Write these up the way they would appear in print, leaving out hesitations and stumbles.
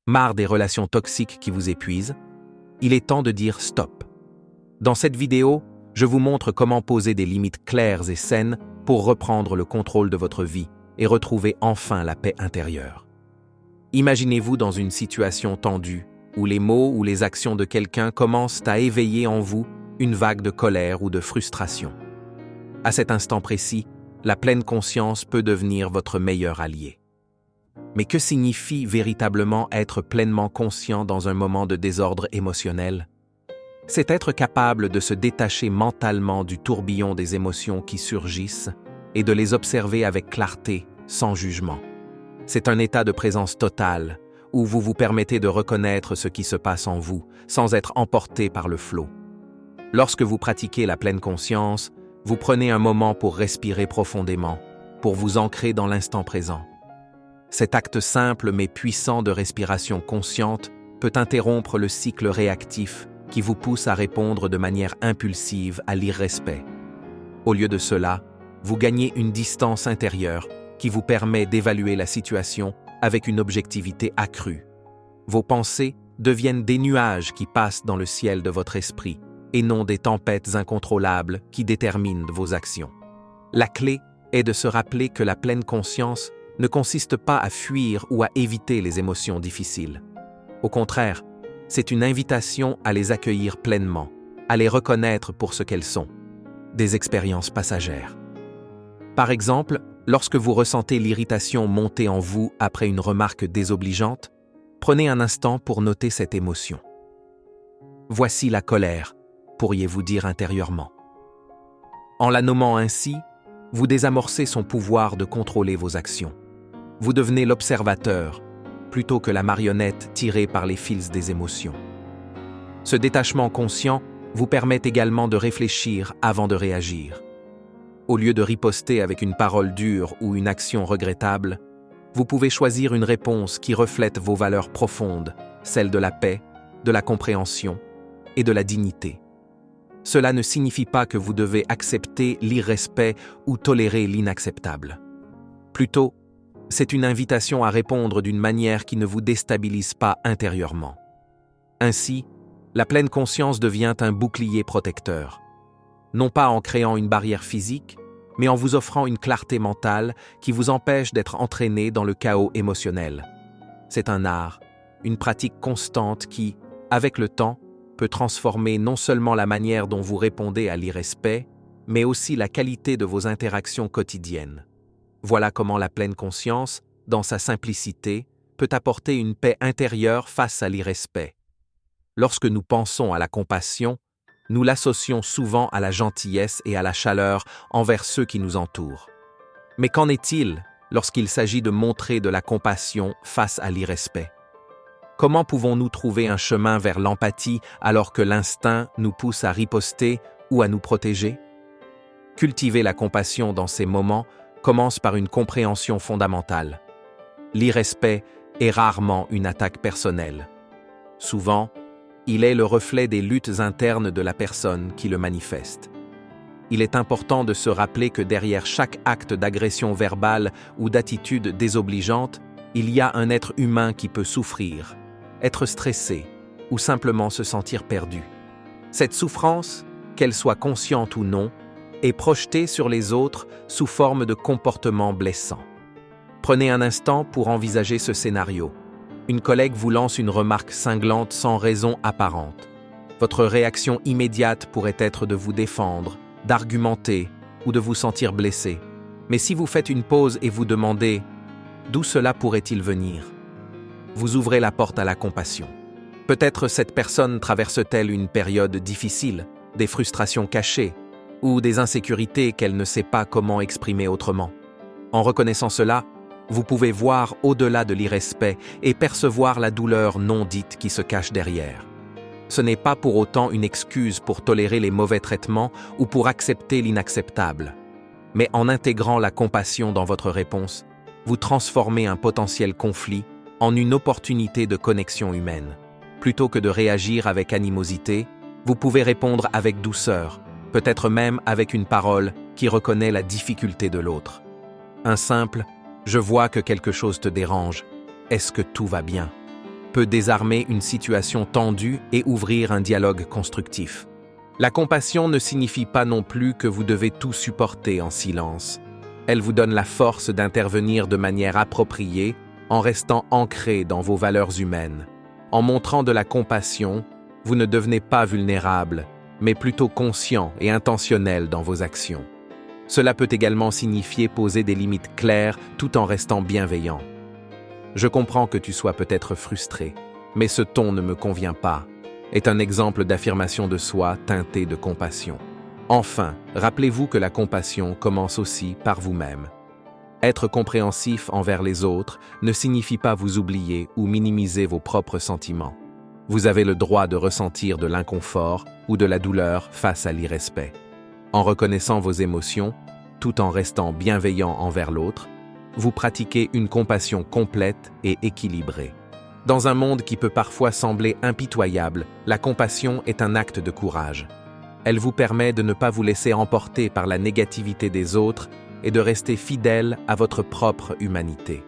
Marre des relations toxiques qui vous épuisent? Il est temps de dire stop. Dans cette vidéo, je vous montre comment poser des limites claires et saines pour reprendre le contrôle de votre vie et retrouver enfin la paix intérieure. Imaginez-vous dans une situation tendue, où les mots ou les actions de quelqu'un commencent à éveiller en vous une vague de colère ou de frustration. À cet instant précis, la pleine conscience peut devenir votre meilleur allié. Mais que signifie véritablement être pleinement conscient dans un moment de désordre émotionnel? C'est être capable de se détacher mentalement du tourbillon des émotions qui surgissent et de les observer avec clarté, sans jugement. C'est un état de présence totale, où vous vous permettez de reconnaître ce qui se passe en vous, sans être emporté par le flot. Lorsque vous pratiquez la pleine conscience, vous prenez un moment pour respirer profondément, pour vous ancrer dans l'instant présent. Cet acte simple mais puissant de respiration consciente peut interrompre le cycle réactif qui vous pousse à répondre de manière impulsive à l'irrespect. Au lieu de cela, vous gagnez une distance intérieure qui vous permet d'évaluer la situation avec une objectivité accrue. Vos pensées deviennent des nuages qui passent dans le ciel de votre esprit et non des tempêtes incontrôlables qui déterminent vos actions. La clé est de se rappeler que la pleine conscience ne consiste pas à fuir ou à éviter les émotions difficiles. Au contraire, c'est une invitation à les accueillir pleinement, à les reconnaître pour ce qu'elles sont, des expériences passagères. Par exemple, lorsque vous ressentez l'irritation monter en vous après une remarque désobligeante, prenez un instant pour noter cette émotion. Voici la colère, pourriez-vous dire intérieurement. En la nommant ainsi, vous désamorcez son pouvoir de contrôler vos actions. Vous devenez l'observateur, plutôt que la marionnette tirée par les fils des émotions. Ce détachement conscient vous permet également de réfléchir avant de réagir. Au lieu de riposter avec une parole dure ou une action regrettable, vous pouvez choisir une réponse qui reflète vos valeurs profondes, celles de la paix, de la compréhension et de la dignité. Cela ne signifie pas que vous devez accepter l'irrespect ou tolérer l'inacceptable. Plutôt, c'est une invitation à répondre d'une manière qui ne vous déstabilise pas intérieurement. Ainsi, la pleine conscience devient un bouclier protecteur. Non pas en créant une barrière physique, mais en vous offrant une clarté mentale qui vous empêche d'être entraîné dans le chaos émotionnel. C'est un art, une pratique constante qui, avec le temps, peut transformer non seulement la manière dont vous répondez à l'irrespect, mais aussi la qualité de vos interactions quotidiennes. Voilà comment la pleine conscience, dans sa simplicité, peut apporter une paix intérieure face à l'irrespect. Lorsque nous pensons à la compassion, nous l'associons souvent à la gentillesse et à la chaleur envers ceux qui nous entourent. Mais qu'en est-il lorsqu'il s'agit de montrer de la compassion face à l'irrespect? Comment pouvons-nous trouver un chemin vers l'empathie alors que l'instinct nous pousse à riposter ou à nous protéger? Cultiver la compassion dans ces moments commence par une compréhension fondamentale. L'irrespect est rarement une attaque personnelle. Souvent, il est le reflet des luttes internes de la personne qui le manifeste. Il est important de se rappeler que derrière chaque acte d'agression verbale ou d'attitude désobligeante, il y a un être humain qui peut souffrir, être stressé ou simplement se sentir perdu. Cette souffrance, qu'elle soit consciente ou non, est projetée sur les autres sous forme de comportements blessants. Prenez un instant pour envisager ce scénario. Une collègue vous lance une remarque cinglante sans raison apparente. Votre réaction immédiate pourrait être de vous défendre, d'argumenter ou de vous sentir blessé. Mais si vous faites une pause et vous demandez « D'où cela pourrait-il venir ?», vous ouvrez la porte à la compassion. Peut-être cette personne traverse-t-elle une période difficile, des frustrations cachées, ou des insécurités qu'elle ne sait pas comment exprimer autrement. En reconnaissant cela, vous pouvez voir au-delà de l'irrespect et percevoir la douleur non dite qui se cache derrière. Ce n'est pas pour autant une excuse pour tolérer les mauvais traitements ou pour accepter l'inacceptable. Mais en intégrant la compassion dans votre réponse, vous transformez un potentiel conflit en une opportunité de connexion humaine. Plutôt que de réagir avec animosité, vous pouvez répondre avec douceur, peut-être même avec une parole qui reconnaît la difficulté de l'autre. Un simple « je vois que quelque chose te dérange, est-ce que tout va bien ?» peut désarmer une situation tendue et ouvrir un dialogue constructif. La compassion ne signifie pas non plus que vous devez tout supporter en silence. Elle vous donne la force d'intervenir de manière appropriée en restant ancré dans vos valeurs humaines. En montrant de la compassion, vous ne devenez pas vulnérable, mais plutôt conscient et intentionnel dans vos actions. Cela peut également signifier poser des limites claires tout en restant bienveillant. Je comprends que tu sois peut-être frustré, mais ce ton ne me convient pas, est un exemple d'affirmation de soi teintée de compassion. Enfin, rappelez-vous que la compassion commence aussi par vous-même. Être compréhensif envers les autres ne signifie pas vous oublier ou minimiser vos propres sentiments. Vous avez le droit de ressentir de l'inconfort ou de la douleur face à l'irrespect. En reconnaissant vos émotions, tout en restant bienveillant envers l'autre, vous pratiquez une compassion complète et équilibrée. Dans un monde qui peut parfois sembler impitoyable, la compassion est un acte de courage. Elle vous permet de ne pas vous laisser emporter par la négativité des autres et de rester fidèle à votre propre humanité.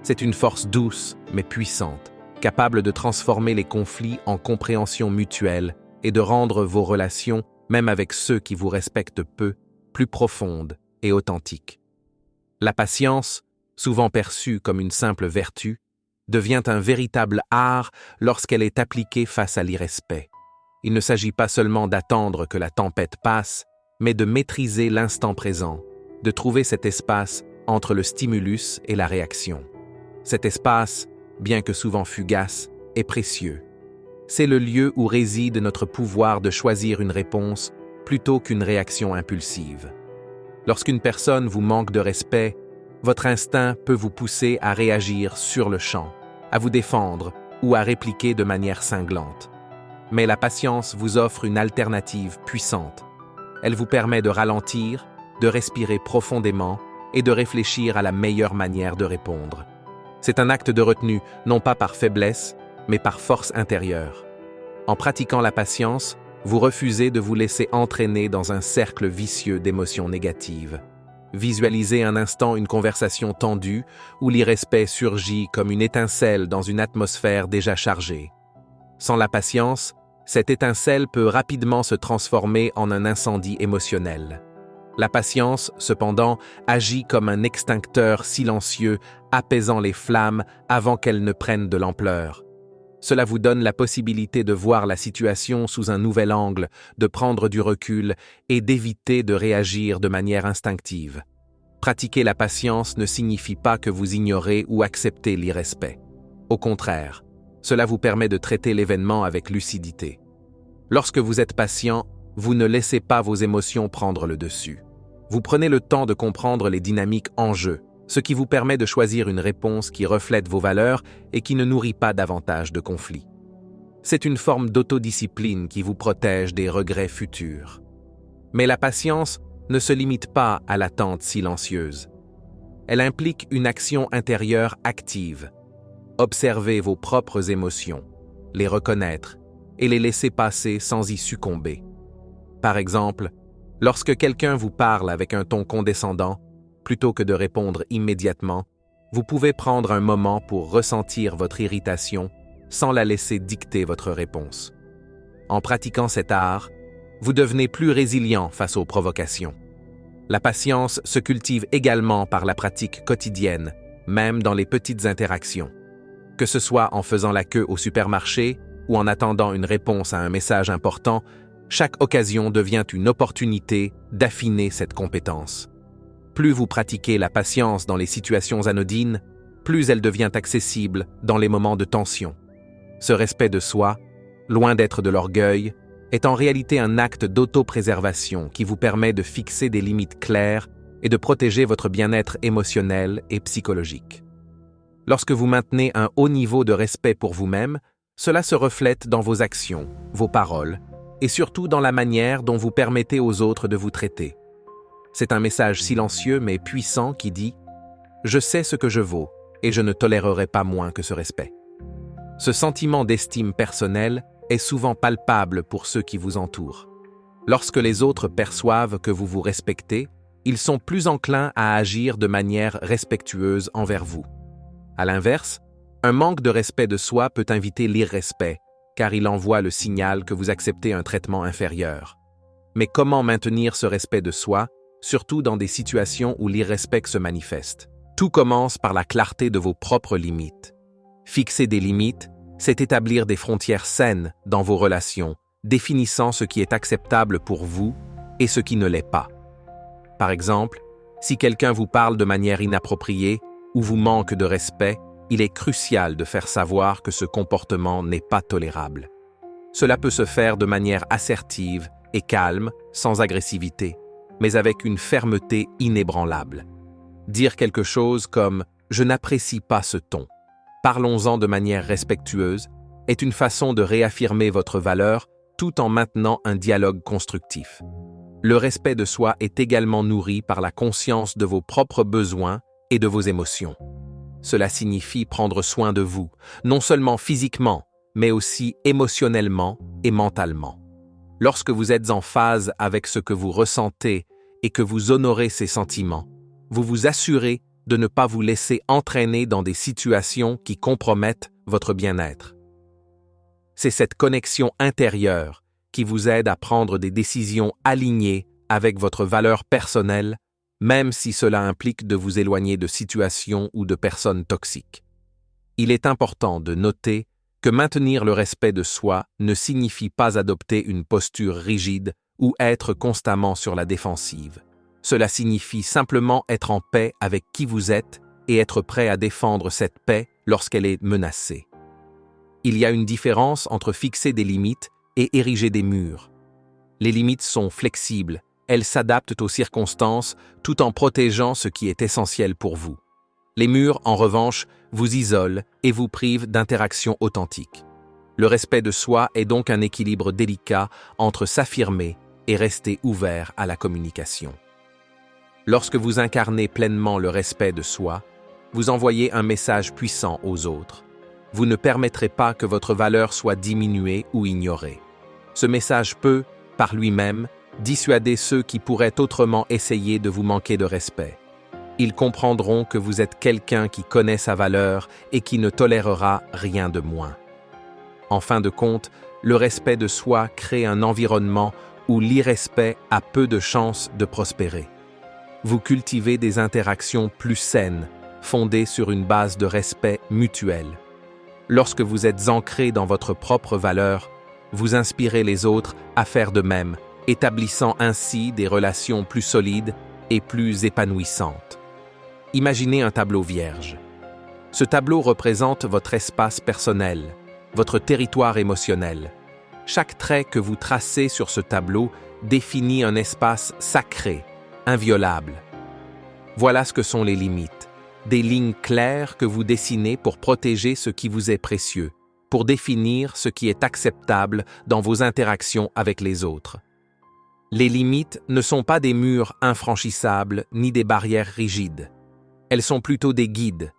C'est une force douce mais puissante, capable de transformer les conflits en compréhension mutuelle et de rendre vos relations, même avec ceux qui vous respectent peu, plus profondes et authentiques. La patience, souvent perçue comme une simple vertu, devient un véritable art lorsqu'elle est appliquée face à l'irrespect. Il ne s'agit pas seulement d'attendre que la tempête passe, mais de maîtriser l'instant présent, de trouver cet espace entre le stimulus et la réaction. Cet espace, bien que souvent fugace, est précieux. C'est le lieu où réside notre pouvoir de choisir une réponse plutôt qu'une réaction impulsive. Lorsqu'une personne vous manque de respect, votre instinct peut vous pousser à réagir sur le champ, à vous défendre ou à répliquer de manière cinglante. Mais la patience vous offre une alternative puissante. Elle vous permet de ralentir, de respirer profondément et de réfléchir à la meilleure manière de répondre. C'est un acte de retenue, non pas par faiblesse, mais par force intérieure. En pratiquant la patience, vous refusez de vous laisser entraîner dans un cercle vicieux d'émotions négatives. Visualisez un instant une conversation tendue où l'irrespect surgit comme une étincelle dans une atmosphère déjà chargée. Sans la patience, cette étincelle peut rapidement se transformer en un incendie émotionnel. La patience, cependant, agit comme un extincteur silencieux, apaisant les flammes avant qu'elles ne prennent de l'ampleur. Cela vous donne la possibilité de voir la situation sous un nouvel angle, de prendre du recul et d'éviter de réagir de manière instinctive. Pratiquer la patience ne signifie pas que vous ignorez ou acceptez l'irrespect. Au contraire, cela vous permet de traiter l'événement avec lucidité. Lorsque vous êtes patient, vous ne laissez pas vos émotions prendre le dessus. Vous prenez le temps de comprendre les dynamiques en jeu, ce qui vous permet de choisir une réponse qui reflète vos valeurs et qui ne nourrit pas davantage de conflits. C'est une forme d'autodiscipline qui vous protège des regrets futurs. Mais la patience ne se limite pas à l'attente silencieuse. Elle implique une action intérieure active. Observez vos propres émotions, les reconnaître et les laisser passer sans y succomber. Par exemple, lorsque quelqu'un vous parle avec un ton condescendant, plutôt que de répondre immédiatement, vous pouvez prendre un moment pour ressentir votre irritation sans la laisser dicter votre réponse. En pratiquant cet art, vous devenez plus résilient face aux provocations. La patience se cultive également par la pratique quotidienne, même dans les petites interactions. Que ce soit en faisant la queue au supermarché ou en attendant une réponse à un message important, chaque occasion devient une opportunité d'affiner cette compétence. Plus vous pratiquez la patience dans les situations anodines, plus elle devient accessible dans les moments de tension. Ce respect de soi, loin d'être de l'orgueil, est en réalité un acte d'autopréservation qui vous permet de fixer des limites claires et de protéger votre bien-être émotionnel et psychologique. Lorsque vous maintenez un haut niveau de respect pour vous-même, cela se reflète dans vos actions, vos paroles, et surtout dans la manière dont vous permettez aux autres de vous traiter. C'est un message silencieux mais puissant qui dit « Je sais ce que je vaux et je ne tolérerai pas moins que ce respect ». Ce sentiment d'estime personnelle est souvent palpable pour ceux qui vous entourent. Lorsque les autres perçoivent que vous vous respectez, ils sont plus enclins à agir de manière respectueuse envers vous. À l'inverse, Un manque de respect de soi peut inviter l'irrespect, car il envoie le signal que vous acceptez un traitement inférieur. Mais comment maintenir ce respect de soi, surtout dans des situations où l'irrespect se manifeste? Tout commence par la clarté de vos propres limites. Fixer des limites, c'est établir des frontières saines dans vos relations, définissant ce qui est acceptable pour vous et ce qui ne l'est pas. Par exemple, si quelqu'un vous parle de manière inappropriée ou vous manque de respect, il est crucial de faire savoir que ce comportement n'est pas tolérable. Cela peut se faire de manière assertive et calme, sans agressivité, mais avec une fermeté inébranlable. Dire quelque chose comme « je n'apprécie pas ce ton », parlons-en de manière respectueuse, est une façon de réaffirmer votre valeur tout en maintenant un dialogue constructif. Le respect de soi est également nourri par la conscience de vos propres besoins et de vos émotions. Cela signifie prendre soin de vous, non seulement physiquement, mais aussi émotionnellement et mentalement. Lorsque vous êtes en phase avec ce que vous ressentez et que vous honorez ces sentiments, vous vous assurez de ne pas vous laisser entraîner dans des situations qui compromettent votre bien-être. C'est cette connexion intérieure qui vous aide à prendre des décisions alignées avec votre valeur personnelle, même si cela implique de vous éloigner de situations ou de personnes toxiques. Il est important de noter que maintenir le respect de soi ne signifie pas adopter une posture rigide ou être constamment sur la défensive. Cela signifie simplement être en paix avec qui vous êtes et être prêt à défendre cette paix lorsqu'elle est menacée. Il y a une différence entre fixer des limites et ériger des murs. Les limites sont flexibles, elles s'adaptent aux circonstances tout en protégeant ce qui est essentiel pour vous. Les murs, en revanche, vous isolent et vous privent d'interactions authentiques. Le respect de soi est donc un équilibre délicat entre s'affirmer et rester ouvert à la communication. Lorsque vous incarnez pleinement le respect de soi, vous envoyez un message puissant aux autres. Vous ne permettrez pas que votre valeur soit diminuée ou ignorée. Ce message peut, par lui-même, dissuader ceux qui pourraient autrement essayer de vous manquer de respect. Ils comprendront que vous êtes quelqu'un qui connaît sa valeur et qui ne tolérera rien de moins. En fin de compte, le respect de soi crée un environnement où l'irrespect a peu de chances de prospérer. Vous cultivez des interactions plus saines, fondées sur une base de respect mutuel. Lorsque vous êtes ancré dans votre propre valeur, vous inspirez les autres à faire de même, établissant ainsi des relations plus solides et plus épanouissantes. Imaginez un tableau vierge. Ce tableau représente votre espace personnel, votre territoire émotionnel. Chaque trait que vous tracez sur ce tableau définit un espace sacré, inviolable. Voilà ce que sont les limites, des lignes claires que vous dessinez pour protéger ce qui vous est précieux, pour définir ce qui est acceptable dans vos interactions avec les autres. Les limites ne sont pas des murs infranchissables ni des barrières rigides. Elles sont plutôt des guides,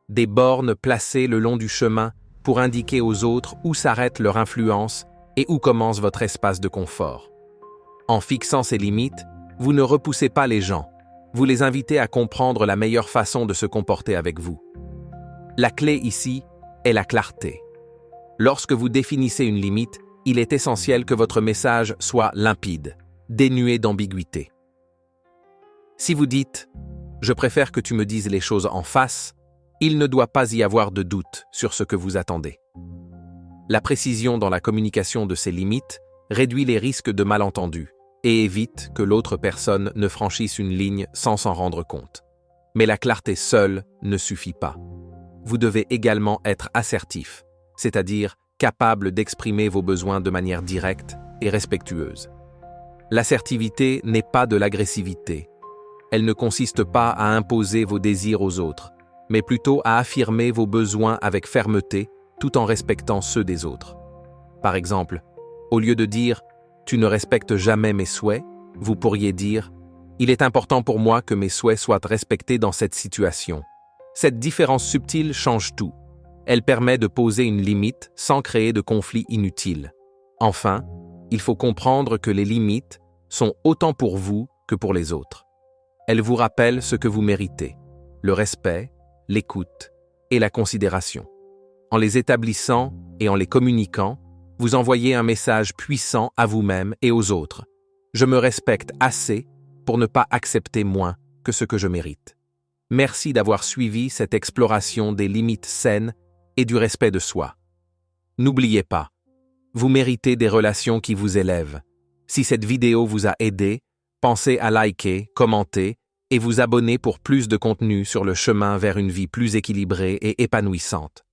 des bornes placées le long du chemin pour indiquer aux autres où s'arrête leur influence et où commence votre espace de confort. En fixant ces limites, vous ne repoussez pas les gens, vous les invitez à comprendre la meilleure façon de se comporter avec vous. La clé ici est la clarté. Lorsque vous définissez une limite, il est essentiel que votre message soit limpide, dénué d'ambiguïté. Si vous dites « Je préfère que tu me dises les choses en face », il ne doit pas y avoir de doute sur ce que vous attendez. La précision dans la communication de ces limites réduit les risques de malentendus et évite que l'autre personne ne franchisse une ligne sans s'en rendre compte. Mais la clarté seule ne suffit pas. Vous devez également être assertif, c'est-à-dire capable d'exprimer vos besoins de manière directe et respectueuse. L'assertivité n'est pas de l'agressivité. Elle ne consiste pas à imposer vos désirs aux autres, mais plutôt à affirmer vos besoins avec fermeté tout en respectant ceux des autres. Par exemple, au lieu de dire « Tu ne respectes jamais mes souhaits », vous pourriez dire « Il est important pour moi que mes souhaits soient respectés dans cette situation ». Cette différence subtile change tout. Elle permet de poser une limite sans créer de conflit inutile. Enfin, il faut comprendre que les limites sont autant pour vous que pour les autres. Elles vous rappellent ce que vous méritez, le respect, l'écoute et la considération. En les établissant et en les communiquant, vous envoyez un message puissant à vous-même et aux autres. Je me respecte assez pour ne pas accepter moins que ce que je mérite. Merci d'avoir suivi cette exploration des limites saines et du respect de soi. N'oubliez pas, vous méritez des relations qui vous élèvent. Si cette vidéo vous a aidé, pensez à liker, commenter et vous abonner pour plus de contenu sur le chemin vers une vie plus équilibrée et épanouissante.